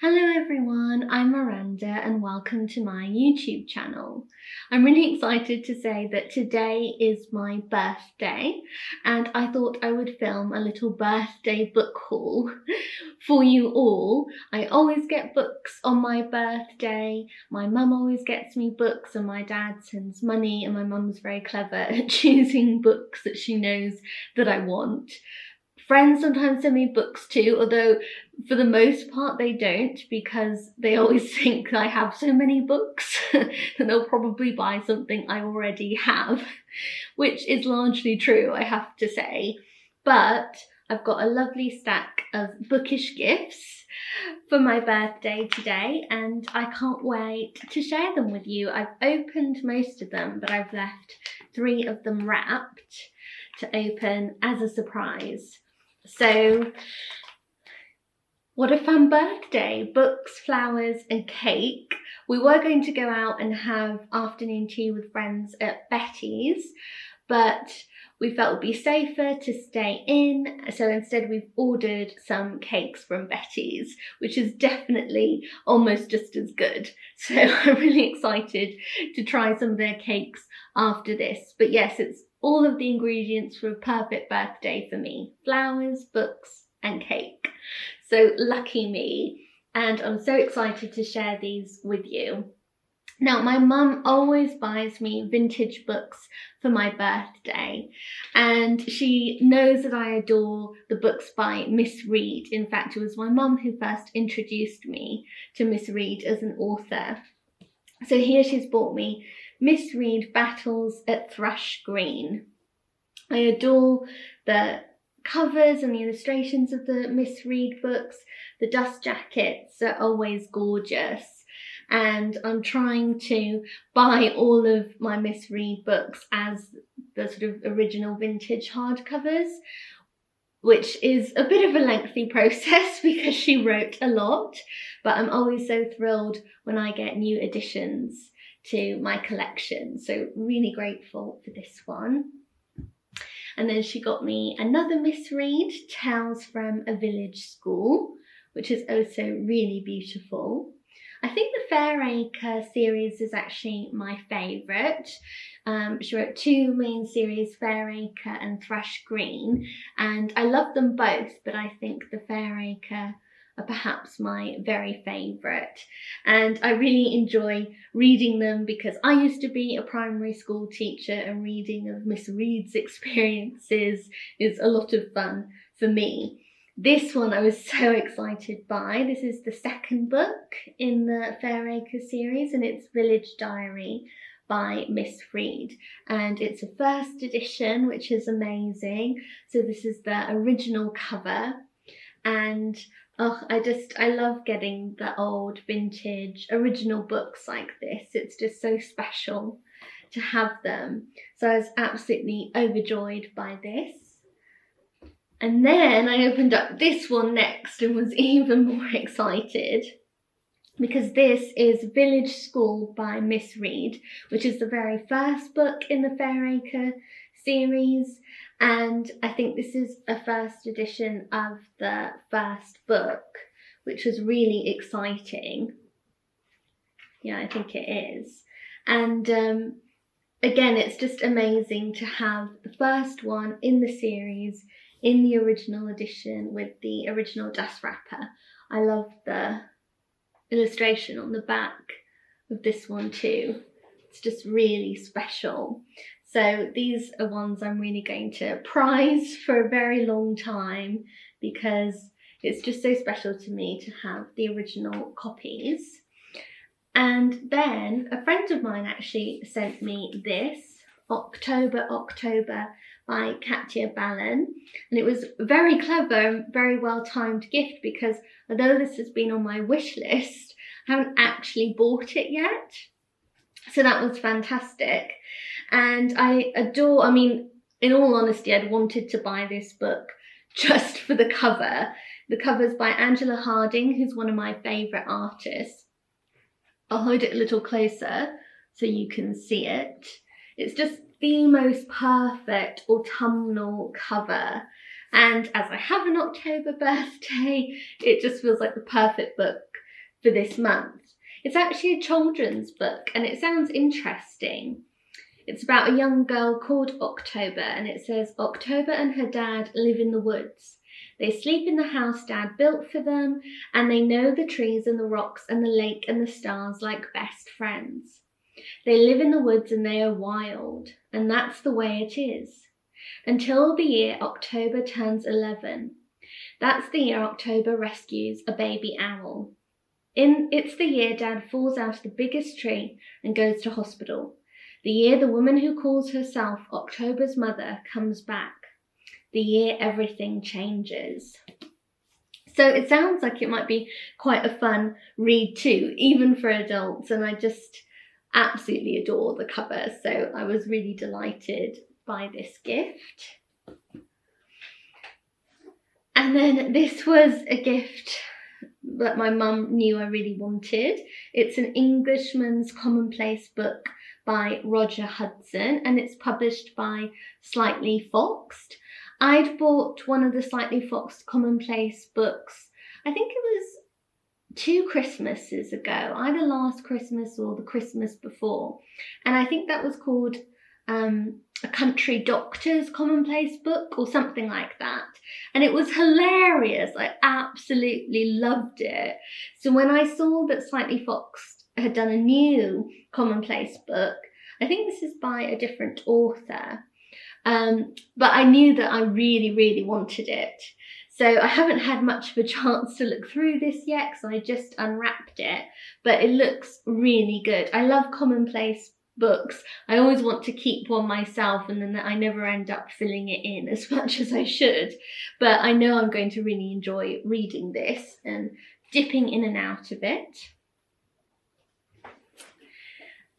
Hello everyone, I'm Miranda and welcome to my YouTube channel. I'm really excited to say that today is my birthday and I thought I would film a little birthday book haul for you all. I always get books on my birthday, my mum always gets me books and my dad sends money, and my mum's very clever at choosing books that she knows that I want. Friends sometimes send me books too, although for the most part they don't, because they always think I have so many books that they'll probably buy something I already have, which is largely true, I have to say. But I've got a lovely stack of bookish gifts for my birthday today and I can't wait to share them with you. I've opened most of them, but I've left 3 of them wrapped to open as a surprise. So, what a fun birthday! Books, flowers and cake. We were going to go out and have afternoon tea with friends at Betty's, but we felt it would be safer to stay in, so instead we've ordered some cakes from Betty's, which is definitely almost just as good. So I'm really excited to try some of their cakes after this. But yes, it's all of the ingredients for a perfect birthday for me. Flowers, books and cake. So lucky me, and I'm so excited to share these with you. Now, my mum always buys me vintage books for my birthday, and she knows that I adore the books by Miss Read. In fact, it was my mum who first introduced me to Miss Read as an author. So here she's bought me Miss Read Battles at Thrush Green. I adore the covers and the illustrations of the Miss Read books. The dust jackets are always gorgeous. And I'm trying to buy all of my Miss Read books as the sort of original vintage hardcovers, which is a bit of a lengthy process because she wrote a lot, but I'm always so thrilled when I get new additions to my collection. So really grateful for this one. And then she got me another Miss Read, Tales from a Village School, which is also really beautiful. I think the Fairacre series is actually my favourite. She wrote 2 main series, Fairacre and Thrush Green, and I love them both, but I think the Fairacre are perhaps my very favourite. And I really enjoy reading them because I used to be a primary school teacher, and reading of Miss Read's experiences is a lot of fun for me. This one I was so excited by. This is the second book in the Fairacre series, and it's Village Diary by Miss Read. And it's a first edition, which is amazing. So this is the original cover. And I love getting the old vintage original books like this. It's just so special to have them. So I was absolutely overjoyed by this. And then I opened up this one next and was even more excited because this is Village School by Miss Read, which is the very first book in the Fairacre series. And I think this is a first edition of the first book, which was really exciting. Yeah, I think it is. And again, it's just amazing to have the first one in the series in the original edition with the original dust wrapper. I love the illustration on the back of this one too. It's just really special. So these are ones I'm really going to prize for a very long time because it's just so special to me to have the original copies. And then a friend of mine actually sent me this, October by Katya Ballon, and it was very clever and very well timed gift because although this has been on my wish list, I haven't actually bought it yet. So that was fantastic. And I mean, in all honesty, I'd wanted to buy this book just for the cover. The cover's by Angela Harding, who's one of my favourite artists. I'll hold it a little closer so you can see it. It's just the most perfect autumnal cover. And as I have an October birthday, it just feels like the perfect book for this month. It's actually a children's book and it sounds interesting. It's about a young girl called October, and it says, October and her dad live in the woods. They sleep in the house Dad built for them, and they know the trees and the rocks and the lake and the stars like best friends. They live in the woods and they are wild, and that's the way it is. Until the year October turns 11. That's the year October rescues a baby owl. It's the year Dad falls out of the biggest tree and goes to hospital. The year the woman who calls herself October's mother comes back. The year everything changes. So it sounds like it might be quite a fun read too, even for adults, and I just absolutely adore the cover, so I was really delighted by this gift. And then this was a gift that my mum knew I really wanted. It's an Englishman's Commonplace book by Roger Hudson, and it's published by Slightly Foxed. I'd bought one of the Slightly Foxed Commonplace books, I think it was 2 Christmases ago, either last Christmas or the Christmas before, and I think that was called A Country Doctor's Commonplace book or something like that, and it was hilarious. I absolutely loved it. So when I saw that Slightly Foxed had done a new Commonplace book, I think this is by a different author, but I knew that I really wanted it. So I haven't had much of a chance to look through this yet because I just unwrapped it, but it looks really good. I love Commonplace books. I always want to keep one myself, and then I never end up filling it in as much as I should, but I know I'm going to really enjoy reading this and dipping in and out of it.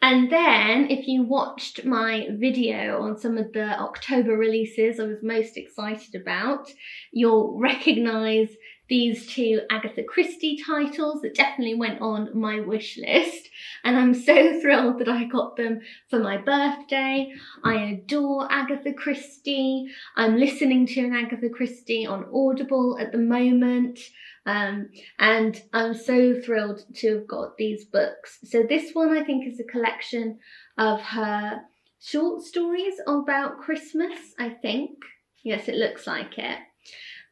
And then if you watched my video on some of the October releases I was most excited about, you'll recognise these 2 Agatha Christie titles that definitely went on my wish list, and I'm so thrilled that I got them for my birthday. I adore Agatha Christie. I'm listening to an Agatha Christie on Audible at the moment. And I'm so thrilled to have got these books. So this one I think is a collection of her short stories about Christmas, I think. Yes, it looks like it.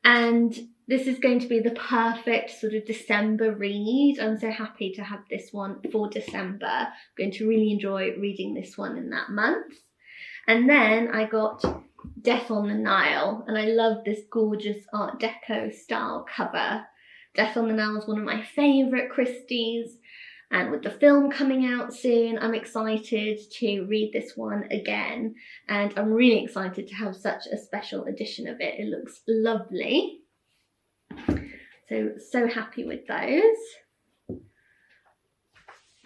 And this is going to be the perfect sort of December read. I'm so happy to have this one for December. I'm going to really enjoy reading this one in that month. And then I got Death on the Nile, and I love this gorgeous Art Deco style cover. Death on the Nile is one of my favourite Christies, and with the film coming out soon, I'm excited to read this one again, and I'm really excited to have such a special edition of it. It looks lovely. So happy with those.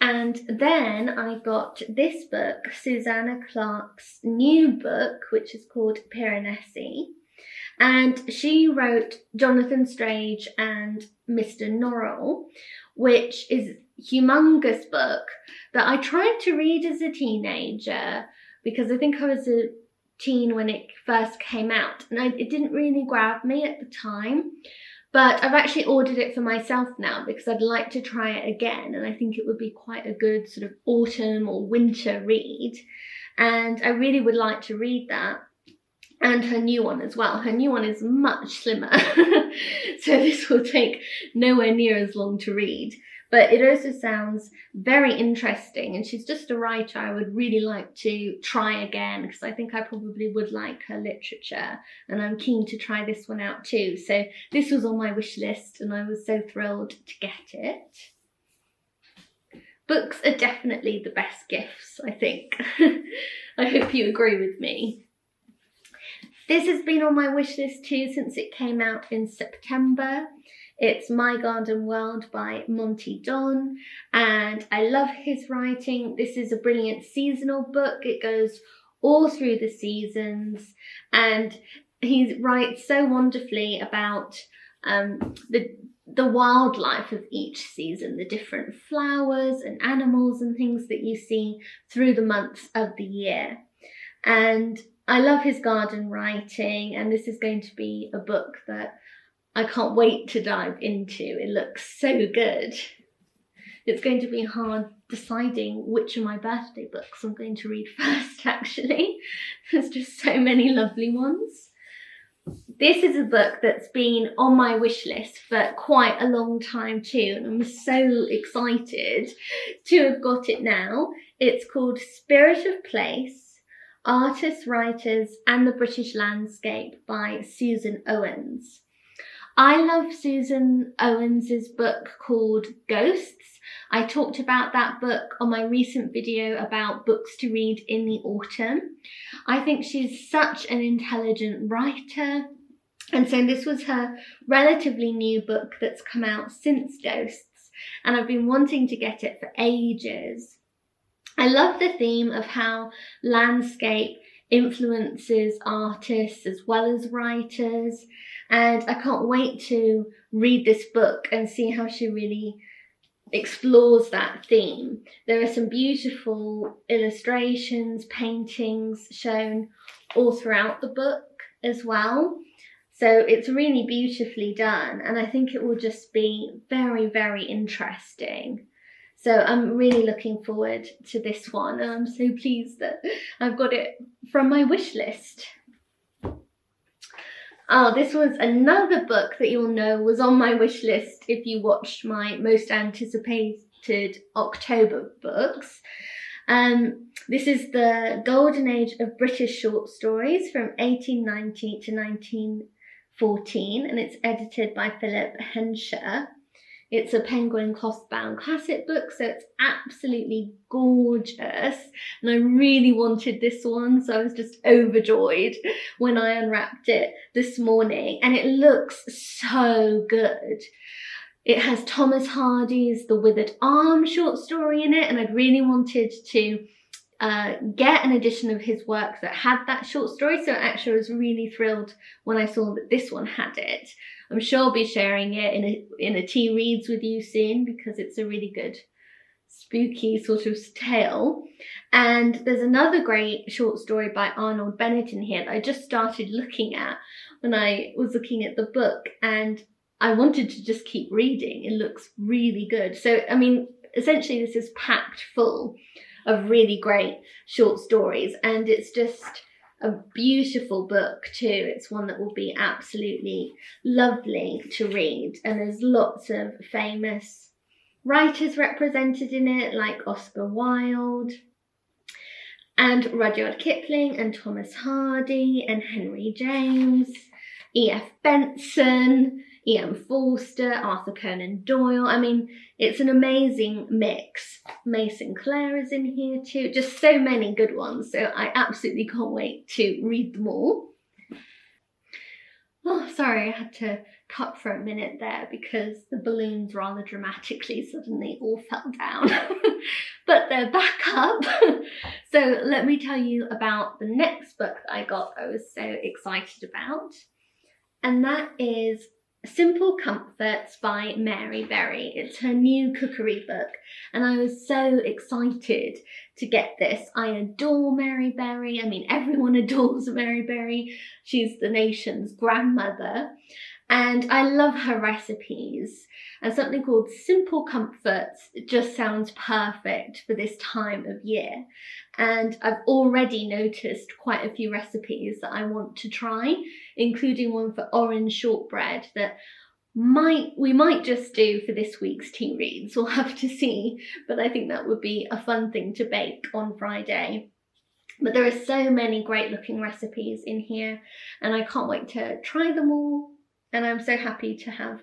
And then I got this book, Susanna Clarke's new book, which is called Piranesi. And she wrote Jonathan Strange and Mr. Norrell, which is a humongous book that I tried to read as a teenager because I think I was a teen when it first came out, and it didn't really grab me at the time. But I've actually ordered it for myself now because I'd like to try it again, and I think it would be quite a good sort of autumn or winter read. And I really would like to read that. And her new one as well. Her new one is much slimmer, so this will take nowhere near as long to read. But it also sounds very interesting, and she's just a writer I would really like to try again because I think I probably would like her literature, and I'm keen to try this one out too. So this was on my wish list and I was so thrilled to get it. Books are definitely the best gifts, I think. I hope you agree with me. This has been on my wish list too since it came out in September. It's My Garden World by Monty Don, and I love his writing. This is a brilliant seasonal book. It goes all through the seasons, and he writes so wonderfully about the wildlife of each season, the different flowers and animals and things that you see through the months of the year. And I love his garden writing, and this is going to be a book that I can't wait to dive into. It looks so good. it's going to be hard deciding which of my birthday books I'm going to read first, actually. There's just so many lovely ones. This is a book that's been on my wish list for quite a long time too, and I'm so excited to have got it now. It's called Spirit of Place, Artists, Writers and the British Landscape by Susan Owens. I love Susan Owens' book called Ghosts. I talked about that book on my recent video about books to read in the autumn. I think she's such an intelligent writer, and so this was her relatively new book that's come out since Ghosts, and I've been wanting to get it for ages. I love the theme of how landscape influences artists as well as writers, and I can't wait to read this book and see how she really explores that theme. There are some beautiful illustrations, paintings shown all throughout the book as well. So it's really beautifully done, and I think it will just be very, very interesting. So I'm really looking forward to this one, and I'm so pleased that I've got it from my wish list. Oh, this was another book that you'll know was on my wish list if you watched my most anticipated October books. This is the Golden Age of British Short Stories from 1890 to 1914, and it's edited by Philip Hensher. It's a Penguin cloth-bound classic book, so it's absolutely gorgeous, and I really wanted this one, so I was just overjoyed when I unwrapped it this morning, and it looks so good. It has Thomas Hardy's The Withered Arm short story in it, and I'd really wanted to get an edition of his work that had that short story, so actually I was really thrilled when I saw that this one had it. I'm sure I'll be sharing it in a tea reads with you soon, because it's a really good spooky sort of tale. And there's another great short story by Arnold Bennett in here that I just started looking at when I was looking at the book, and I wanted to just keep reading. It looks really good. So, I mean, essentially this is packed full of really great short stories, and it's just a beautiful book too. It's one that will be absolutely lovely to read, and there's lots of famous writers represented in it, like Oscar Wilde and Rudyard Kipling and Thomas Hardy and Henry James, E.F. Benson, E.M. Forster, Arthur Conan Doyle. I mean, it's an amazing mix. Mason Clare is in here too. Just so many good ones. So I absolutely can't wait to read them all. Oh, sorry, I had to cut for a minute there because the balloons rather dramatically suddenly all fell down. But they're back up. So let me tell you about the next book that I got I was so excited about. And that is Simple Comforts by Mary Berry. It's her new cookery book, and I was so excited to get this. I adore Mary Berry. I mean, everyone adores Mary Berry. She's the nation's grandmother, and I love her recipes. And something called Simple Comforts just sounds perfect for this time of year. And I've already noticed quite a few recipes that I want to try, including one for orange shortbread that we might just do for this week's tea reads. We'll have to see, but I think that would be a fun thing to bake on Friday. But there are so many great looking recipes in here, and I can't wait to try them all. And I'm so happy to have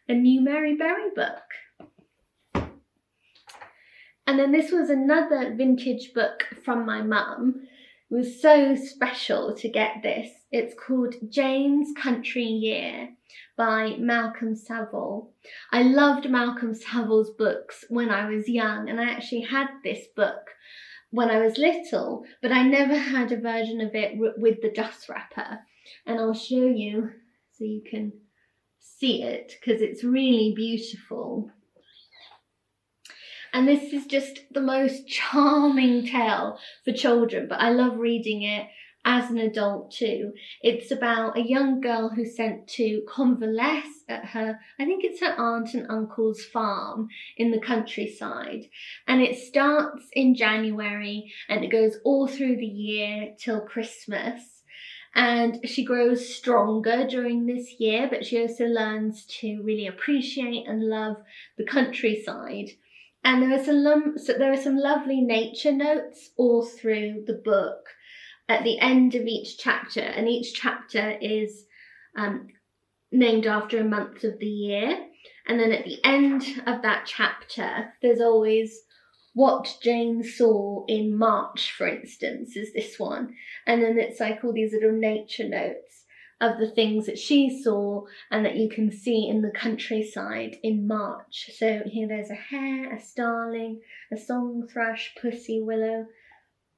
a new Mary Berry book. And then this was another vintage book from my mum. It was so special to get this. It's called Jane's Country Year by Malcolm Saville. I loved Malcolm Saville's books when I was young, and I actually had this book when I was little, but I never had a version of it with the dust wrapper. And I'll show you so you can see it, because it's really beautiful. And this is just the most charming tale for children, but I love reading it as an adult too. It's about a young girl who's sent to convalesce at her, I think it's her aunt and uncle's farm in the countryside. And it starts in January and it goes all through the year till Christmas. And she grows stronger during this year, but she also learns to really appreciate and love the countryside. And there are some lovely nature notes all through the book at the end of each chapter, and each chapter is named after a month of the year. And then at the end of that chapter, there's always what Jane saw in March, for instance, is this one. And then it's like all these little nature notes of the things that she saw and that you can see in the countryside in March. So here there's a hare, a starling, a song thrush, pussy willow,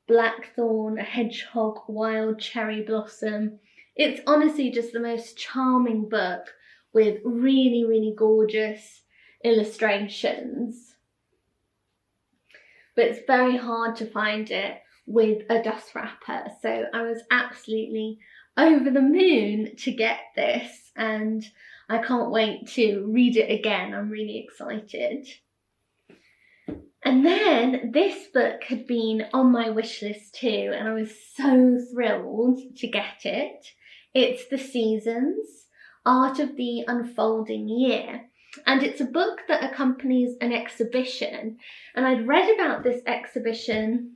blackthorn, a hedgehog, wild cherry blossom. It's honestly just the most charming book with really, really gorgeous illustrations. But it's very hard to find it with a dust wrapper. So I was absolutely over the moon to get this, and I can't wait to read it again. I'm really excited. And then this book had been on my wish list too, and I was so thrilled to get it. It's The Seasons, Art of the Unfolding Year. And it's a book that accompanies an exhibition. And I'd read about this exhibition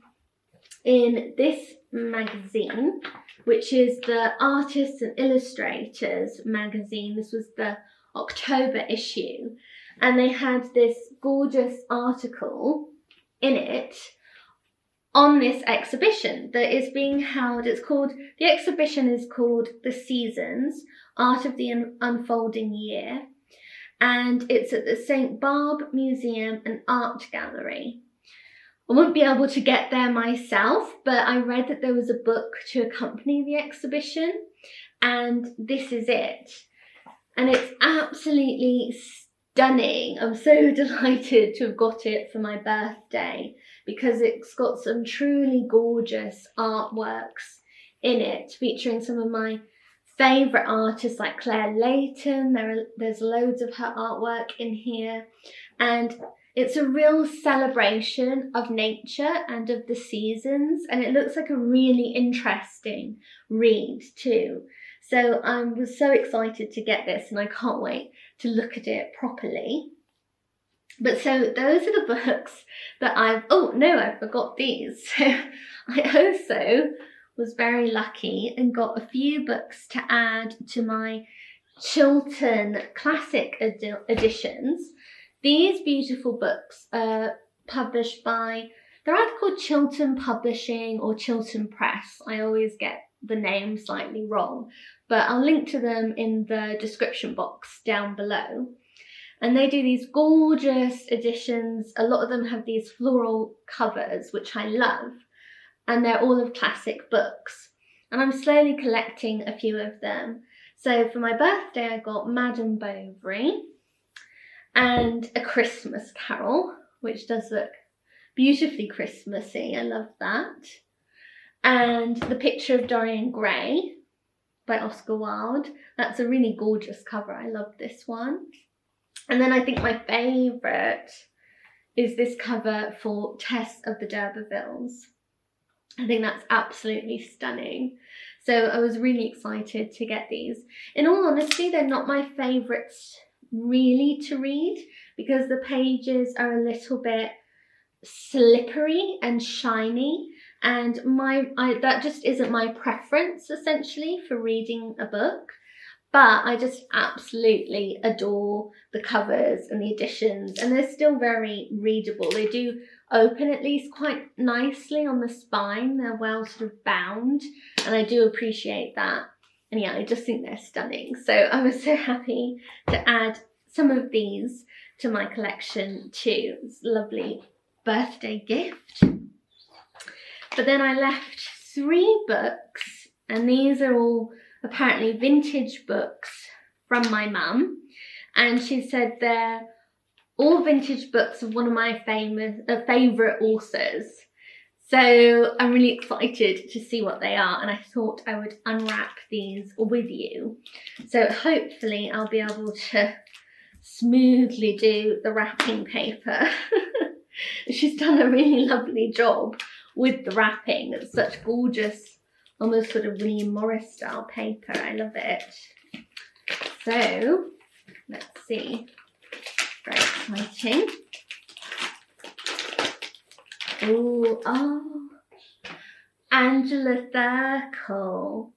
in this magazine, which is the Artists and Illustrators magazine. This was the October issue. And they had this gorgeous article in it on this exhibition that is being held. The exhibition is called The Seasons, Art of the Unfolding Year. And it's at the St. Barb Museum and Art Gallery. I won't be able to get there myself, but I read that there was a book to accompany the exhibition, and this is it. And it's absolutely stunning. I'm so delighted to have got it for my birthday because it's got some truly gorgeous artworks in it, featuring some of my favourite artists like Claire Leighton. There's loads of her artwork in here, and it's a real celebration of nature and of the seasons, and it looks like a really interesting read too. So I was so excited to get this, and I can't wait to look at it properly. But so those are the books that I forgot these. So I also was very lucky and got a few books to add to my Chiltern classic editions. These beautiful books are published by, they're either called Chiltern Publishing or Chiltern Press. I always get the name slightly wrong, but I'll link to them in the description box down below. And they do these gorgeous editions. A lot of them have these floral covers, which I love. And they're all of classic books. And I'm slowly collecting a few of them. So for my birthday, I got Madame Bovary and A Christmas Carol, which does look beautifully Christmassy. I love that. And The Picture of Dorian Gray by Oscar Wilde. That's a really gorgeous cover. I love this one. And then I think my favourite is this cover for Tess of the D'Urbervilles. I think that's absolutely stunning. So I was really excited to get these. In all honesty, they're not my favourites really to read because the pages are a little bit slippery and shiny, and that just isn't my preference essentially for reading a book. But I just absolutely adore the covers and the editions, and they're still very readable. They do open at least quite nicely on the spine. They're well sort of bound, and I do appreciate that. And yeah, I just think they're stunning. So I was so happy to add some of these to my collection too. It's a lovely birthday gift. But then I left 3 books, and these are all apparently vintage books from my mum, and she said they're all vintage books of one of my favourite authors. So I'm really excited to see what they are, and I thought I would unwrap these with you. So hopefully I'll be able to smoothly do the wrapping paper. She's done a really lovely job with the wrapping. It's such gorgeous, almost sort of William Morris style paper. I love it. So let's see. Very exciting. Ooh, oh, Angela Thirkell.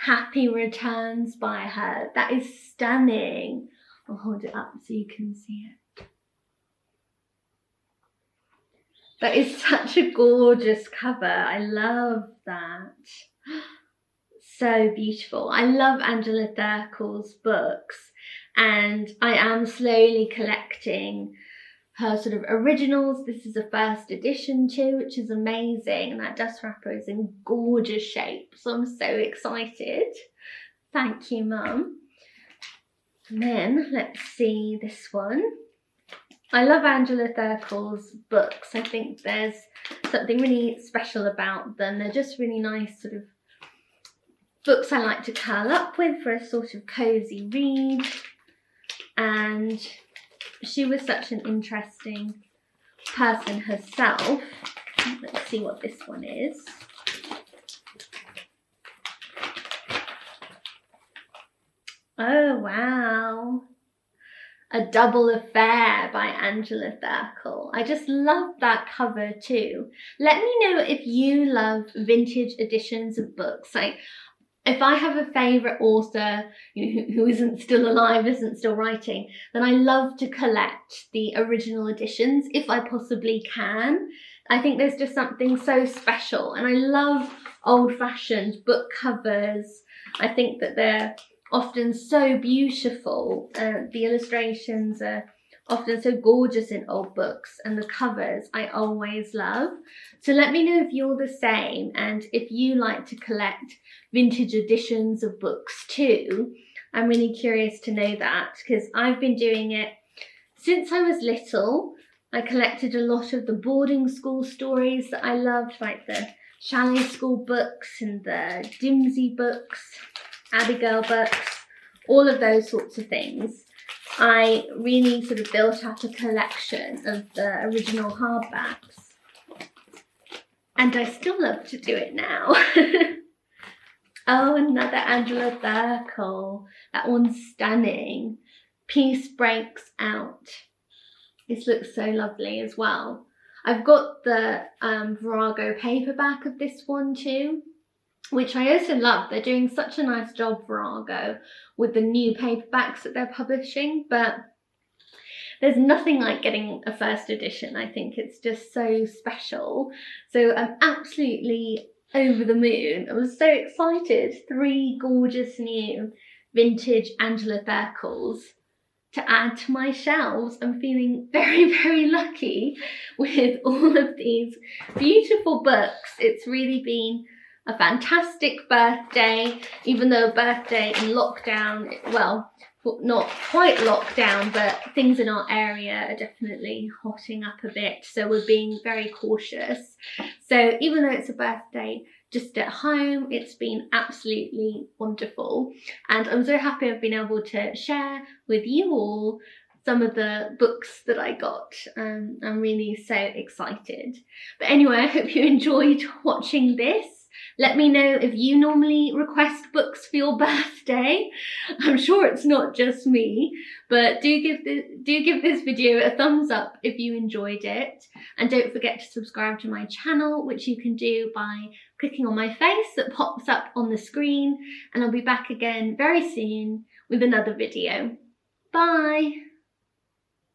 Happy returns by her. That is stunning. I'll hold it up so you can see it. That is such a gorgeous cover. I love that. So beautiful. I love Angela Thirkell's books, and I am slowly collecting her sort of originals. This is a first edition too, which is amazing, and that dust wrapper is in gorgeous shape, so I'm so excited. Thank you, Mum. And then let's see this one. I love Angela Thirkell's books. I think there's something really special about them. They're just really nice sort of books I like to curl up with for a sort of cosy read. And she was such an interesting person herself. Let's see what this one is. Oh, wow. A Double Affair by Angela Thirkell. I just love that cover too. Let me know if you love vintage editions of books. Like, if I have a favourite author who isn't still alive, isn't still writing, then I love to collect the original editions if I possibly can. I think there's just something so special, and I love old-fashioned book covers. I think that they're often so beautiful. The illustrations are often so gorgeous in old books, and the covers I always love. So let me know if you're the same, and if you like to collect vintage editions of books too. I'm really curious to know that, because I've been doing it since I was little. I collected a lot of the boarding school stories that I loved, like the chalet school books and the Dimsey books, Abigail books, all of those sorts of things. I really sort of built up a collection of the original hardbacks, and I still love to do it now. Oh, another Angela Thirkell. That one's stunning. Peace Breaks Out. This looks so lovely as well. I've got the Virago paperback of this one too, which I also love. They're doing such a nice job, Virago, with the new paperbacks that they're publishing, but there's nothing like getting a first edition. I think it's just so special. So I'm absolutely over the moon. I was so excited. 3 gorgeous new vintage Angela Thirkells to add to my shelves. I'm feeling very, very lucky with all of these beautiful books. It's really been a fantastic birthday, even though a birthday in lockdown, well, not quite lockdown, but things in our area are definitely hotting up a bit, so we're being very cautious. So even though it's a birthday just at home, it's been absolutely wonderful, and I'm so happy I've been able to share with you all some of the books that I got. I'm really so excited. But anyway, I hope you enjoyed watching this. Let me know if you normally request books for your birthday. I'm sure it's not just me, but do give this video a thumbs up if you enjoyed it. And don't forget to subscribe to my channel, which you can do by clicking on my face that pops up on the screen. And I'll be back again very soon with another video. Bye!